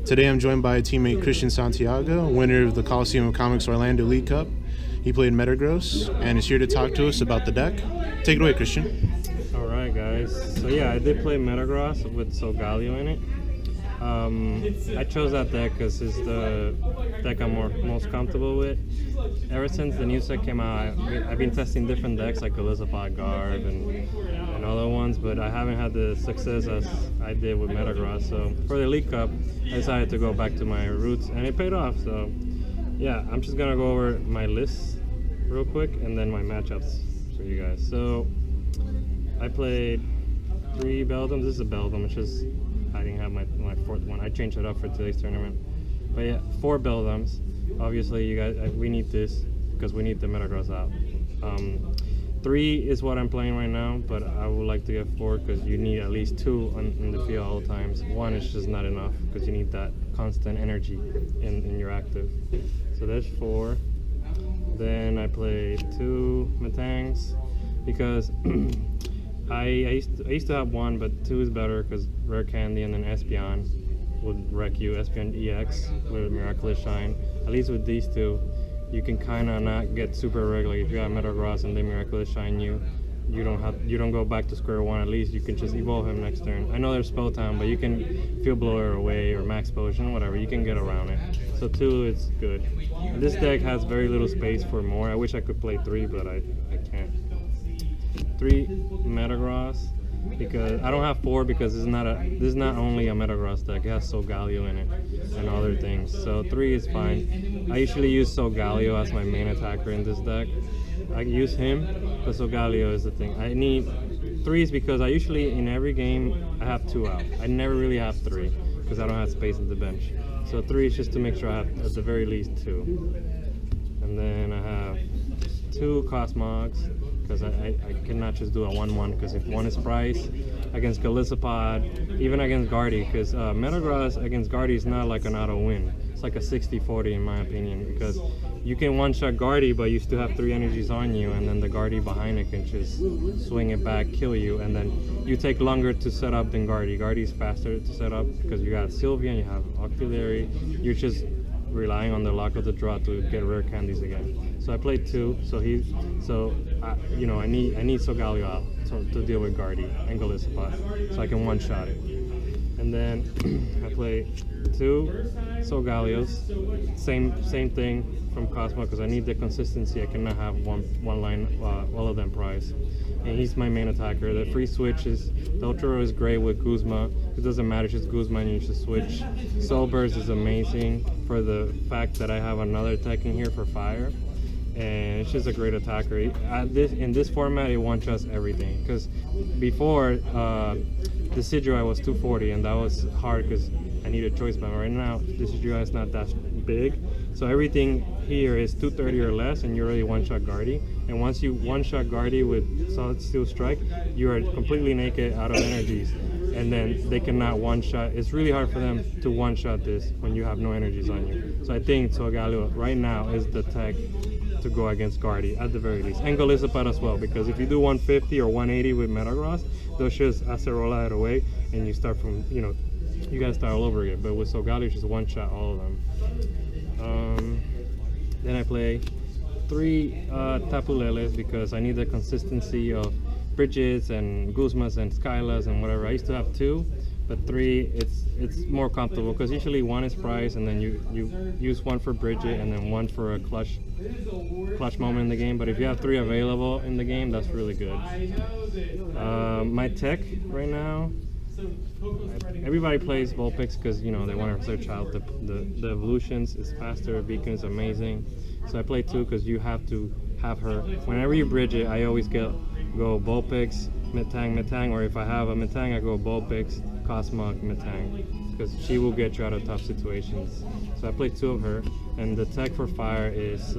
Today I'm joined by teammate Christian Santiago, winner of the Coliseum of Comics Orlando League Cup. He played Metagross and is here to talk to us about the deck. Take it away, Christian. Alright guys, so yeah, I did play Metagross with Solgaleo in it. I chose that deck because it's the deck I'm most comfortable with. Ever since the new set came out, I've been testing different decks like Golisopod, Garb, and other ones, but I haven't had the success as I did with Metagross. So for the League Cup, I decided to go back to my roots, and it paid off. So yeah, I'm just gonna go over my list real quick and then my matchups for you guys. So I played 3 Beldums. This is a Beldum, which is I didn't have my 4th one. I changed it up for today's tournament. But yeah, 4 Beldums. Obviously, you guys, we need this because we need the Metagross out. 3 is what I'm playing right now, but I would like to get 4 because you need at least 2 in the field all the times. 1 is just not enough because you need that constant energy in your active. So there's 4. Then I played 2 Metangs because I used to have 1, but 2 is better because Rare Candy and then Espeon would wreck you. Espeon EX with Miraculous Shine. At least with these 2, you can kind of not get super regular. If you have Metagross and they Miraculous Shine you, you don't go back to square one. At least you can just evolve him next turn. I know there's spell time, but you can Field Blower away or Max Potion, whatever. You can get around it. So 2, it's good. And this deck has very little space for more. I wish I could play 3, but I can't. 3 Metagross because I don't have 4 because this is not only a Metagross deck. It has Solgaleo in it and other things. So 3 is fine. I usually use Solgaleo as my main attacker in this deck. I use him, but Solgaleo is the thing. I need 3s because I usually in every game I have 2 out. I never really have 3 because I don't have space at the bench. So 3 is just to make sure I have at the very least 2. And then I have 2 Cosmogs. Because I cannot just do a 1-1 because if 1 is price against Golisopod, even against Gardy, because Metagross against Gardy is not like an auto win. It's like a 60-40 in my opinion because you can one-shot Gardy but you still have 3 energies on you and then the Gardy behind it can just swing it back, kill you, and then you take longer to set up than Gardy. Gardy is faster to set up because you got Sylveon, you have Octillery, you're just relying on the luck of the draw to get rare candies again. So I played 2, you know, I need Solgaleo out to deal with Gardy and Golisopod, so I can one-shot it. And then I play 2 Solgaleos, same thing from Cosmo because I need the consistency. I cannot have one line all of them prize. And he's my main attacker. The free switch is, the Ultra is great with Guzma. It doesn't matter, it's just Guzma and you should switch. Soul Burst is amazing for the fact that I have another tech in here for fire. And it's just a great attacker. In this format, it one-shots everything. Because before, the Sidra was 240 and that was hard because I needed choice band. Right now, this Sidra is not that big. So everything here is 230 or less and you already one-shot Gardy. And once you one-shot Gardy with Solid Steel Strike, you are completely naked out of energies. And then they cannot one-shot. It's really hard for them to one-shot this when you have no energies on you. So I think Solgaleo right now is the tech to go against Gardy at the very least. And Golisopod as well, because if you do 150 or 180 with Metagross, they'll just acerola it away and you start from, you know, you gotta start all over again. But with Solgaleo, just one-shot all of them. Then I play 3 Tapu Leles because I need the consistency of Bridgets and Guzmas and Skylas and whatever. I used to have 2, but 3 it's more comfortable because usually 1 is price and then you use 1 for Bridget and then 1 for a clutch moment in the game. But if you have 3 available in the game, that's really good. My tech right now, everybody plays Vulpix because, you know, they want to search out the evolutions. It's faster, Beacon is amazing. So I play 2 because you have to have her. Whenever you bridge it, I always go Vulpix, Metang, or if I have a Metang, I go Vulpix, Cosmog, Metang, because she will get you out of tough situations. So I play 2 of her, and the tech for fire is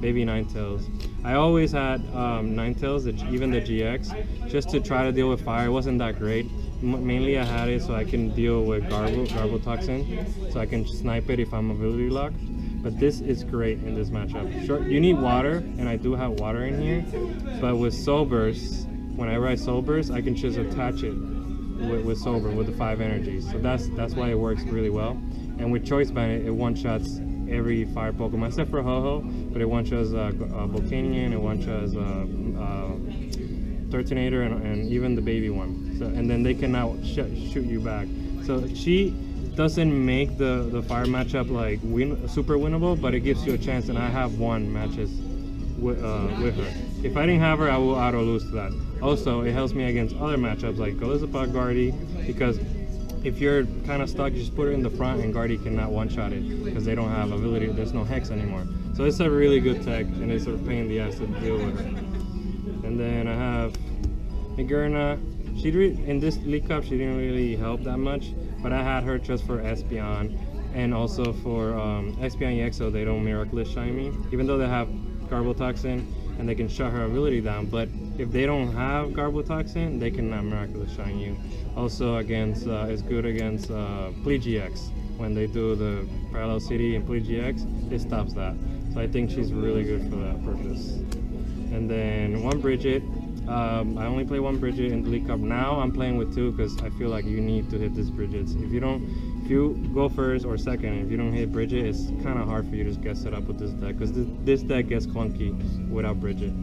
Baby Ninetales. I always had Ninetales, even the GX, just to try to deal with fire. It wasn't that great. Mainly I had it so I can deal with Garbotoxin, so I can snipe it if I'm ability locked. But this is great in this matchup. Sure, you need water, and I do have water in here, but with Soul Burst, whenever I Soul Burst, I can just attach it with Soul Burst, with the 5 energies. So that's why it works really well. And with Choice Band, it one-shots every fire Pokemon except for Ho-Oh, but it one-shots Volcanion, it one-shots Turtonator, and even the baby one. So, and then they can now shoot you back. So she doesn't make the fire matchup like super winnable, but it gives you a chance, and I have won matches with her. If I didn't have her, I will auto lose to that. Also, it helps me against other matchups like Golisopod Gardy, because if you're kind of stuck, you just put it in the front and Gardy cannot one-shot it because they don't have ability, there's no Hex anymore. So it's a really good tech, and it's sort of pain in the ass to deal with. And then I have Migurna. In this League Cup, she didn't really help that much, but I had her just for Espeon and also for Espeon EX, so they don't Miraculous Shine me, even though they have Garbotoxin and they can shut her ability down. But if they don't have Garbotoxin, they cannot Miraculous Shine you. Also against, it's good against Plea GX. When they do the Parallel City and Plea GX, it stops that. So I think she's really good for that purpose. And then one Bridget. I only play one Bridget in the League Cup. Now I'm playing with two because I feel like you need to hit this Bridget. If you go first or second, if you don't hit Bridget, it's kind of hard for you to get set up with this deck, because this deck gets clunky without Bridget.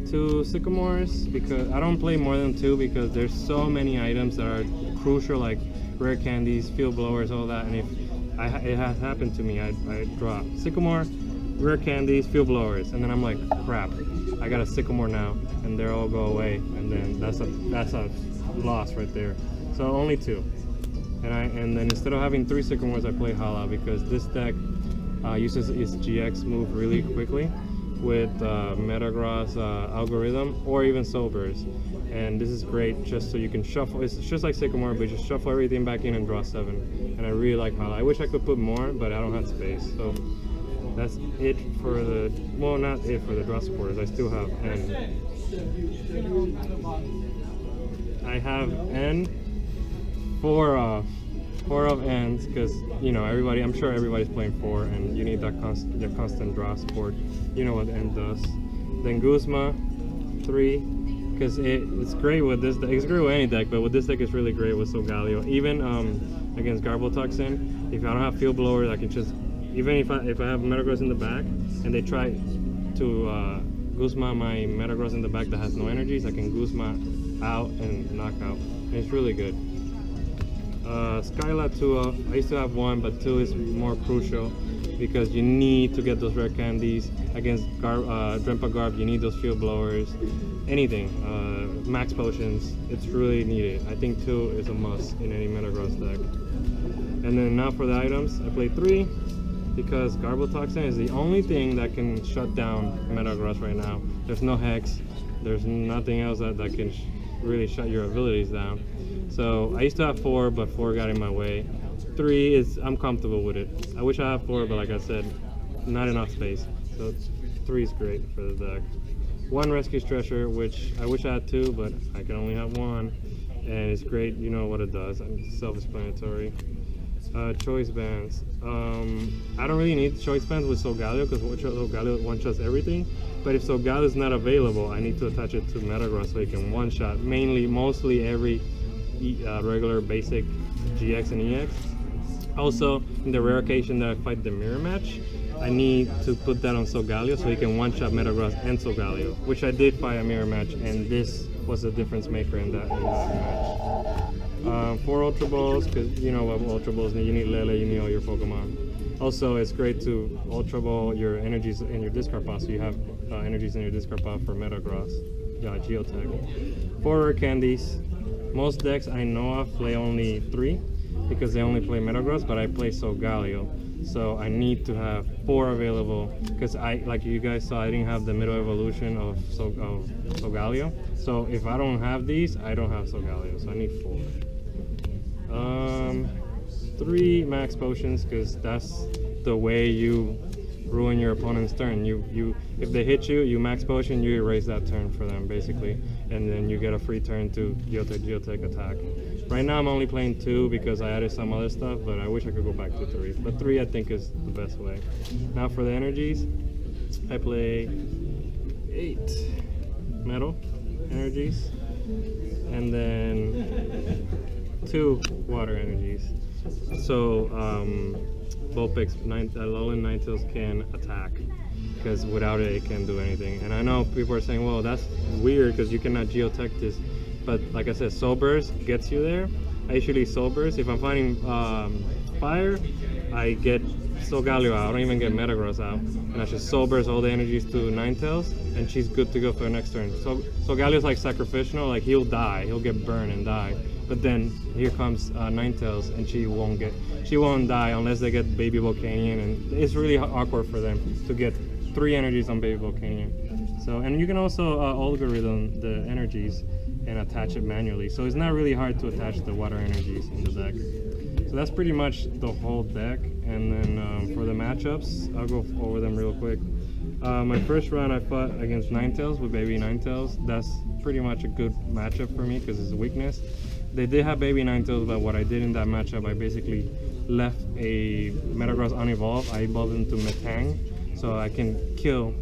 Two Sycamores, because I don't play more than two because there's so many items that are crucial, like rare candies, field blowers, all that. And if it has happened to me, I draw Sycamore, rare candies, field blowers, and then I'm like, crap, I got a Sycamore now, and they all go away, and then that's a loss right there. So only two, and then instead of having three Sycamores, I play Hala, because this deck uses its GX move really quickly with Metagross algorithm or even Sobers, and this is great just so you can shuffle. It's just like Sycamore, but you just shuffle everything back in and draw 7, and I really like Hala. I wish I could put more, but I don't have space. So that's it for the, well, not it for the draw supporters. I still have N. I have N, four of N's, because you know I'm sure everybody's playing 4, and you need that constant draw support. You know what N does. Then Guzma, 3, because it's great with this deck. It's great with any deck, but with this deck it's really great with Solgaleo. Even against Garbotoxin, if I don't have field blowers, I can just, even if I have Metagross in the back and they try to Guzma my Metagross in the back that has no energies, I can Guzma out and knock out. And it's really good. Skyla 2, I used to have 1, but 2 is more crucial because you need to get those rare candies. Against Drampa Garb, you need those field blowers, anything, max potions, it's really needed. I think 2 is a must in any Metagross deck. And then now for the items, I play 3. Because Garbotoxin is the only thing that can shut down Metagross right now. There's no Hex, there's nothing else that can really shut your abilities down. So I used to have 4, but 4 got in my way. 3 is, I'm comfortable with it. I wish I had 4, but like I said, not enough space. So 3 is great for the deck. 1 Rescue Stretcher, which I wish I had 2, but I can only have 1. And it's great, you know what it does. It's self-explanatory. Choice Bands. I don't really need Choice Bands with Solgaleo because Solgaleo one-shots everything. But if Solgaleo is not available, I need to attach it to Metagross so it can one-shot mostly every regular basic GX and EX. Also, in the rare occasion that I fight the mirror match, I need to put that on Solgaleo so he can one-shot Metagross and Solgaleo, which I did fight a mirror match, and this was the difference maker in that match. 4 Ultra Balls, because you know what Ultra Balls need. You need Lele, you need all your Pokemon. Also, it's great to Ultra Ball your energies in your discard pile, so you have energies in your discard pile for Metagross. Yeah, Geotech. 4 rare candies. Most decks I know of play only 3 because they only play Metagross, but I play Solgaleo. So I need to have 4 available because like you guys saw, I didn't have the middle evolution of Solgaleo. So if I don't have these, I don't have Solgaleo. So I need 4. 3 max potions, because that's the way you ruin your opponent's turn. If they hit you, you max potion, you erase that turn for them basically, and then you get a free turn to Geotech attack. Right now I'm only playing 2 because I added some other stuff, but I wish I could go back to 3. But 3 I think is the best way. Now for the energies, I play 8 metal energies, and then 2 water energies. So Vulpix, Alolan Ninetales can attack, because without it, it can't do anything. And I know people are saying, well, that's weird because you cannot geotech this. But like I said, Soul Burst gets you there. I usually Soul Burst. If I'm finding fire, I get Solgaleo out. I don't even get Metagross out. And I just Soul Burst all the energies to Ninetales, and she's good to go for the next turn. So Solgaleo's like sacrificial, like he'll die. He'll get burned and die. But then here comes Ninetales, and she won't die unless they get Baby Volcanion, and it's really awkward for them to get 3 energies on Baby Volcanion. So, and you can also algorithm the energies and attach it manually. So it's not really hard to attach the water energies in the deck. So that's pretty much the whole deck. And then for the matchups, I'll go over them real quick. My first round I fought against Ninetales with Baby Ninetales. That's pretty much a good matchup for me because it's a weakness. They did have Baby Ninetales, but what I did in that matchup, I basically left a Metagross unevolved. I evolved into Metang, so I can kill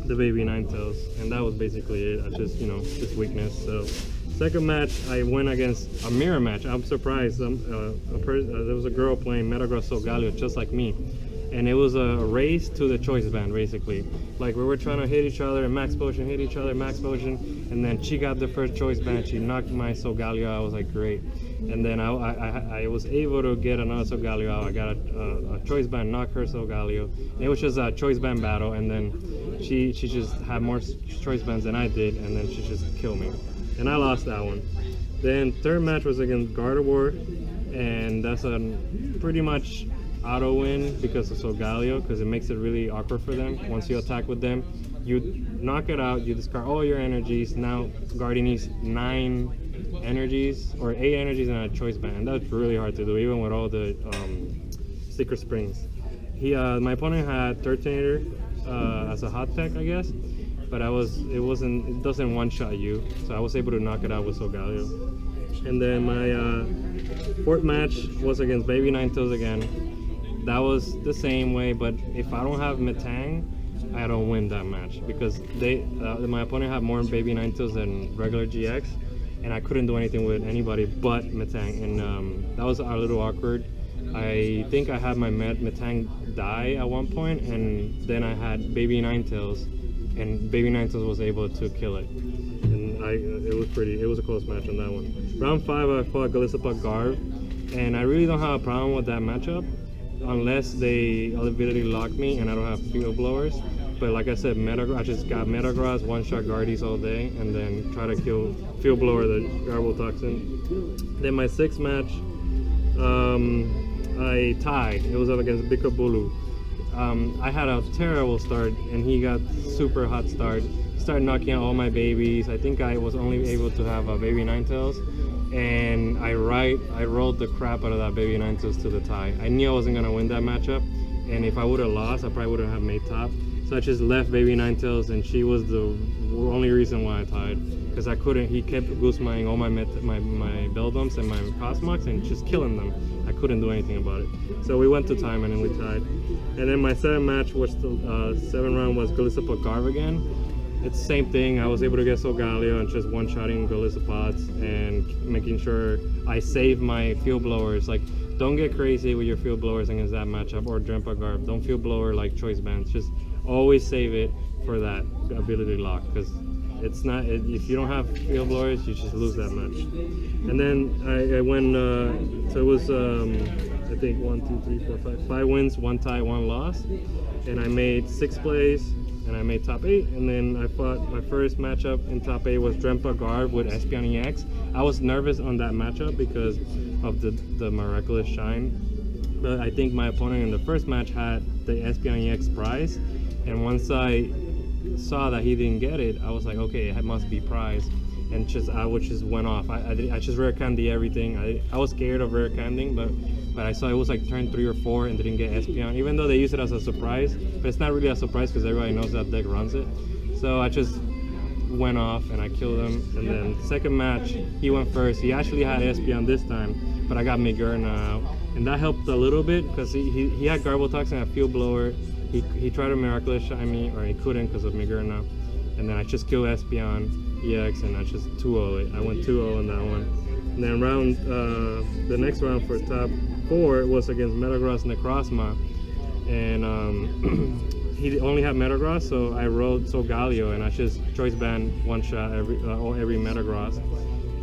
the Baby Ninetales, and that was basically it. I just, just weakness. So second match, I went against a mirror match. I'm surprised. There was a girl playing Metagross Solgaleo just like me, and it was a race to the choice band basically. Like we were trying to hit each other and max potion, hit each other, max potion, and then she got the first choice band. She knocked my Solgaleo out. I was like, great. And then I was able to get another Solgaleo out. I got a choice band, knock her Solgaleo. And it was just a choice band battle, and then she just had more choice bands than I did, and then she just killed me. And I lost that one. Then third match was against Gardevoir, and that's a pretty much auto win because of Solgaleo, because it makes it really awkward for them. Once you attack with them, you knock it out, you discard all your energies. Now Guardian needs 9 energies or 8 energies and a choice band, and that's really hard to do even with all the Secret Springs. My opponent had Turtonator as a hot tech, I guess, but it doesn't one-shot you, so I was able to knock it out with Solgaleo. And then my fourth match was against Baby Ninetales again. That was the same way, but if I don't have Metang, I don't win that match because my opponent had more Baby Ninetales than regular GX, and I couldn't do anything with anybody but Metang, and that was a little awkward. I think I had my Metang die at one point, and then I had Baby Ninetales, and Baby Ninetales was able to kill it. And it was a close match on that one. Round 5, I fought Golisopod Garv, and I really don't have a problem with that matchup unless they ability lock me and I don't have field blowers. But like I said, I just got Metagross, one-shot Guardies all day, and then try to kill field blower the Garble Toxin. Then my 6th match, I tied. It was up against Bulu. I had a terrible start, and he got super hot start. Started knocking out all my babies. I think I was only able to have a Baby Ninetales, and I rolled the crap out of that Baby Ninetales to the tie. I knew I wasn't gonna win that matchup, and if I would have lost, I probably wouldn't have made top. So I just left Baby Ninetales, and she was the only reason why I tied, because I couldn't. He kept Guzmaing all my Beldums and my Cosmox and just killing them. I couldn't do anything about it. So we went to time, and then we tied. And then my 7th match, was the 7th round, was Golisopod Garv again. It's the same thing. I was able to get Solgaleo and just one-shotting Golisopods and making sure I save my field blowers. Like, don't get crazy with your field blowers against that matchup or Drampa Garb. Don't field blower like choice bands. Just always save it for that ability lock, because it's not. If you don't have field blowers, you just lose that match. And then I went. So it was I think 1, 2, 3, 4, 5 wins, 1 tie, 1 loss, and I made 6th place. And I made top 8, and then I fought my first matchup in top 8 was Drampa Garb with Espeon EX. I was nervous on that matchup because of the miraculous shine, but I think my opponent in the first match had the Espeon EX prize, and once I saw that he didn't get it, I was like, okay, it must be prize, and I just went off. I just rare candy everything. I was scared of rare candying, but I saw it was like turn 3 or 4 and didn't get Espeon, even though they use it as a surprise, but it's not really a surprise because everybody knows that deck runs it. So I just went off and I killed him. And then second match, he went first. He actually had Espeon this time, but I got Migurna out, and that helped a little bit because he had Garble Toxin and a field blower. He tried to miraculous shine me, or he couldn't because of Migurna, and then I just killed Espeon EX, and I just 2-0 it. I went 2-0 on that one. And then the next round for top 4 was against Metagross Necrozma, and he only had Metagross, so I rolled Solgaleo, and I just choice band one shot every Metagross,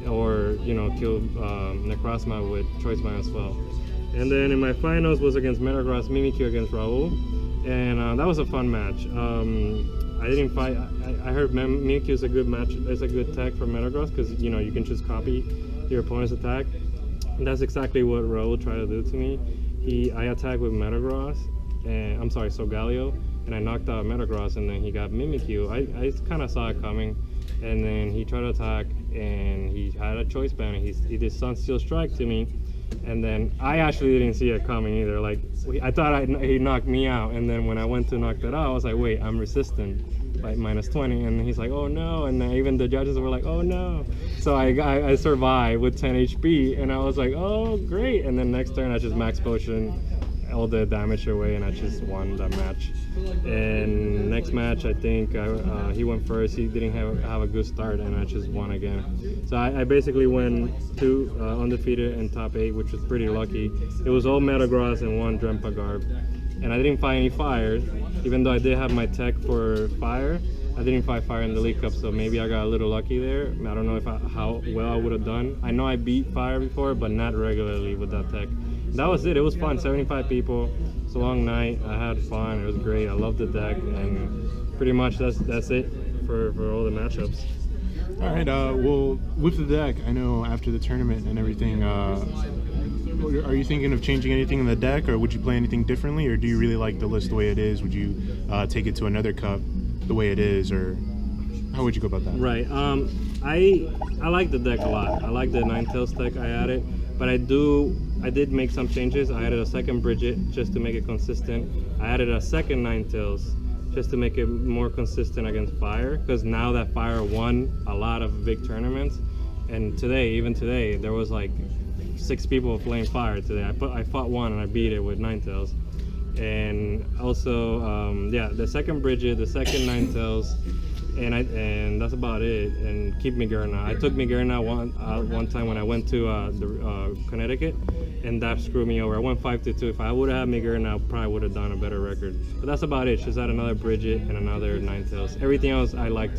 or kill Necrozma with choice band as well. And then in my finals was against Metagross Mimikyu against Rahul, and that was a fun match. I didn't fight. I heard Mimikyu is a good match. It's a good tech for Metagross because you can just copy your opponent's attack. And that's exactly what Rahul tried to do to me. I attacked with Metagross, and I'm sorry, Solgaleo, and I knocked out Metagross, and then he got Mimikyu. I kind of saw it coming, and then he tried to attack, and he had a choice band, and he did Sunsteel Strike to me, and then I actually didn't see it coming either. Like I thought he knocked me out, and then when I went to knock that out, I was like, wait, I'm resistant, like -20, and he's like, oh no, and then even the judges were like, oh no. So I survived with 10 HP, and I was like, oh great. And then next turn I just max potion all the damage away, and I just won that match. And next match, I think he went first. He didn't have a good start, and I just won again. So I basically went 2 undefeated and top 8, which was pretty lucky. It was all Metagross and 1 Drampa Garb, and I didn't fight any fire, even though I did have my tech for fire. I didn't fight fire in the League Cup, so maybe I got a little lucky there. I don't know how well I would have done. I know I beat fire before, but not regularly with that tech. That was it. It was fun. 75 people. It's a long night. I had fun. It was great. I loved the deck, and pretty much that's it for all the matchups. All right. Well, with the deck, I know after the tournament and everything, are you thinking of changing anything in the deck, or would you play anything differently, or do you really like the list the way it is? Would you take it to another cup the way it is, or how would you go about that? Right. I like the deck a lot. I like the Ninetales deck I added, but I did make some changes. I added a second Bridget just to make it consistent. I added a second Ninetales just to make it more consistent against fire, because now that fire won a lot of big tournaments, and even today, there was like 6 people playing fire today. I fought one and I beat it with Ninetales. And also, the second Bridget, the second Ninetales, and that's about it. And keep Migerna. I took Migerna one time when I went to Connecticut, and that screwed me over. I went 5-2. If I would have had Migerna, I probably would have done a better record. But that's about it. Just add another Bridget and another Ninetales. Everything else I liked.